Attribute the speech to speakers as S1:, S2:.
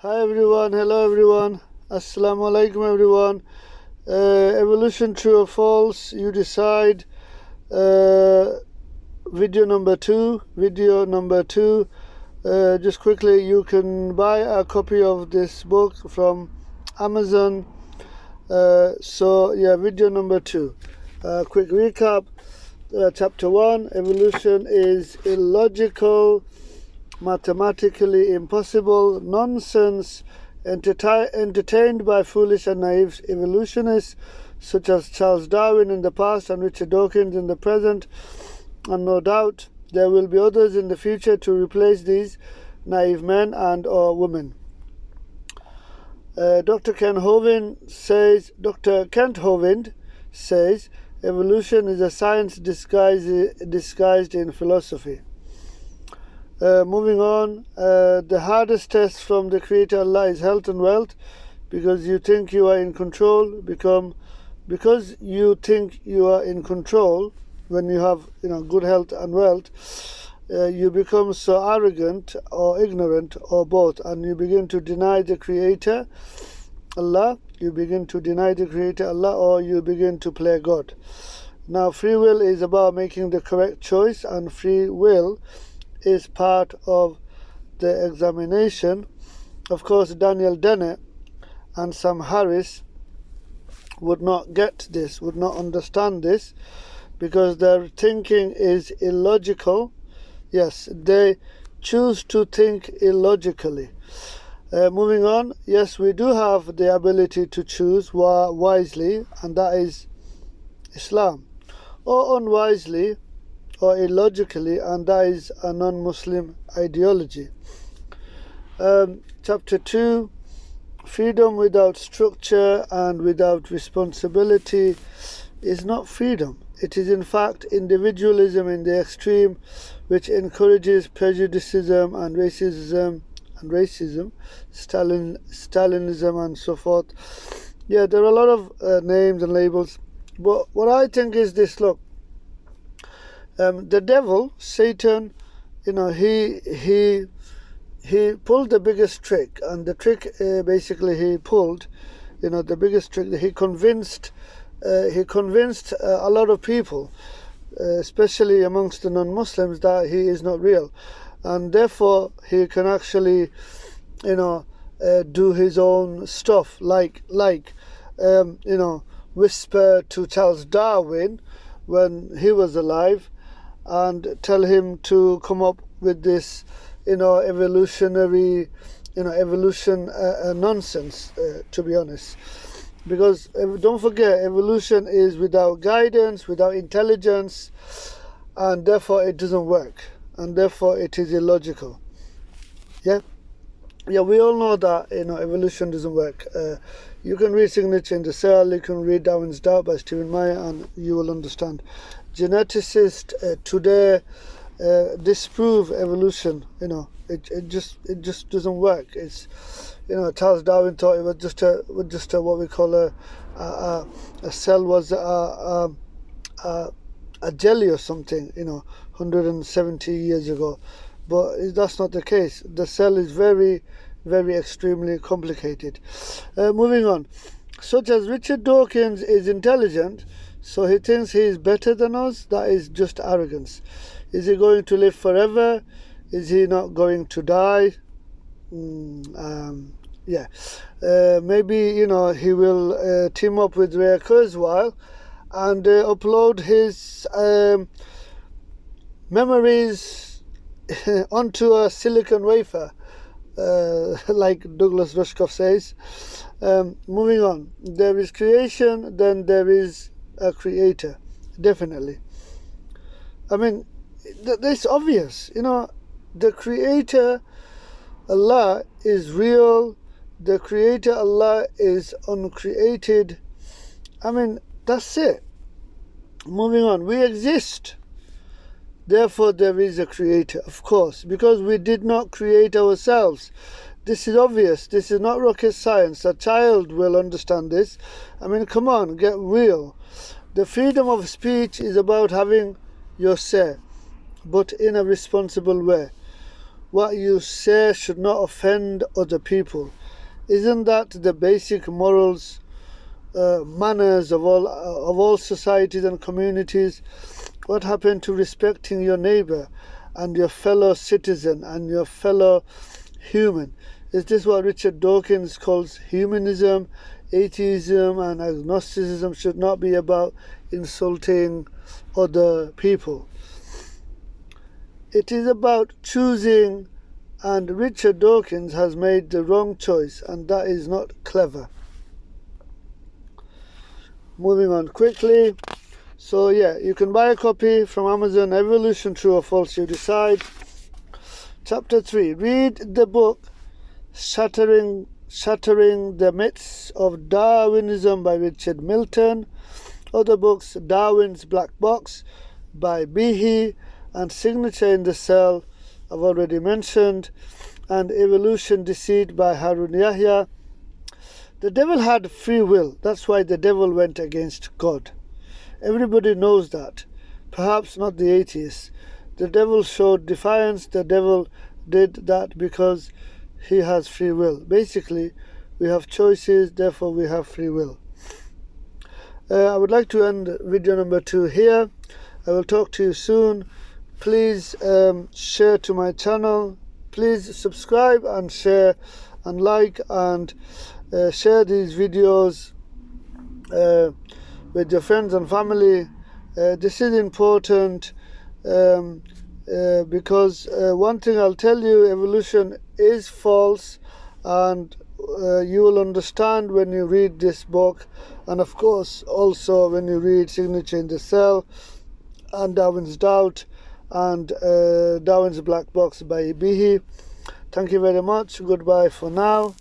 S1: Hi everyone, hello everyone, assalamu alaikum everyone. Evolution true or false, you decide. Video number two. Just quickly, you can buy a copy of this book from Amazon. Video number two. Quick recap. Chapter 1, evolution is illogical, mathematically impossible, nonsense, entertained by foolish and naive evolutionists such as Charles Darwin in the past and Richard Dawkins in the present, and no doubt there will be others in the future to replace these naive men and or women. Dr. Kent Hovind says evolution is a science disguised in philosophy. Moving on, the hardest test from the Creator Allah is health and wealth, because you think you are in control. Because you think you are in control, when you have good health and wealth, you become so arrogant or ignorant or both, and you begin to deny the Creator Allah. Or you begin to play God. Now, free will is about making the correct choice, and free will is part of the examination. Of course, Daniel Dennett and Sam Harris would not get this, would not understand this, because their thinking is illogical. Yes, they choose to think illogically. Moving on, yes, we do have the ability to choose wisely, and that is Islam, or unwisely or illogically, and that is a non-Muslim ideology. Chapter 2, freedom without structure and without responsibility is not freedom. It is in fact individualism in the extreme, which encourages prejudicism and racism, Stalinism and so forth. Yeah, there are a lot of names and labels, but what I think is this. Look, the devil, Satan, he pulled the biggest trick, and the trick basically he pulled, the biggest trick. He convinced a lot of people, especially amongst the non-Muslims, that he is not real, and therefore he can actually, do his own stuff, like whisper to Charles Darwin when he was alive, and tell him to come up with this, evolutionary, evolution nonsense, to be honest. Because don't forget, evolution is without guidance, without intelligence, and therefore it doesn't work, and therefore it is illogical. Yeah, we all know that evolution doesn't work. You can read Signature in the Cell, you can read Darwin's Doubt by Stephen Meyer, and you will understand. Geneticists today disprove evolution. It just doesn't work. It's Charles Darwin thought it was just a what we call a cell was a jelly or something, 170 years ago, but that's not the case. The cell is very, very extremely complicated. Moving on, such as Richard Dawkins is intelligent, so he thinks he is better than us. That is just arrogance. Is he going to live forever? Is he not going to die? Maybe he will team up with Ray Kurzweil and upload his memories onto a silicon wafer, like Douglas Rushkoff says. Moving on, there is creation, then there is a creator, definitely. I mean, that's obvious. The creator Allah is real. The creator Allah is uncreated. I mean, that's it. Moving on, we exist, therefore there is a creator, of course, because we did not create ourselves. This is obvious. This is not rocket science. A child will understand this. I mean, come on, get real. The freedom of speech is about having your say, but in a responsible way. what you say should not offend other people. Isn't that the basic morals, manners of all societies and communities? What happened to respecting your neighbor and your fellow citizen and your fellow human? Is this what Richard Dawkins calls humanism? Atheism and agnosticism should not be about insulting other people. It is about choosing, and Richard Dawkins has made the wrong choice, and that is not clever. Moving on quickly. So yeah, you can buy a copy from Amazon, Evolution, True or False, you decide. Chapter 3. Read the book Shattering the Myths of Darwinism by Richard Milton. Other books: Darwin's Black Box by Behe, and Signature in the Cell, I've already mentioned, and Evolution Deceit by Harun Yahya. The devil had free will. That's why the devil went against God. Everybody knows that. Perhaps not the atheists. The devil showed defiance. The devil did that because he has free will. Basically, we have choices, therefore we have free will. I would like to end video number 2 here. I will talk to you soon. Please share to my channel. Please subscribe and share and like and share these videos with your friends and family. This is important because one thing I'll tell you, evolution is false, and you will understand when you read this book, and of course also when you read Signature in the Cell and Darwin's Doubt and Darwin's Black Box by Behe. Thank you very much. Goodbye for now.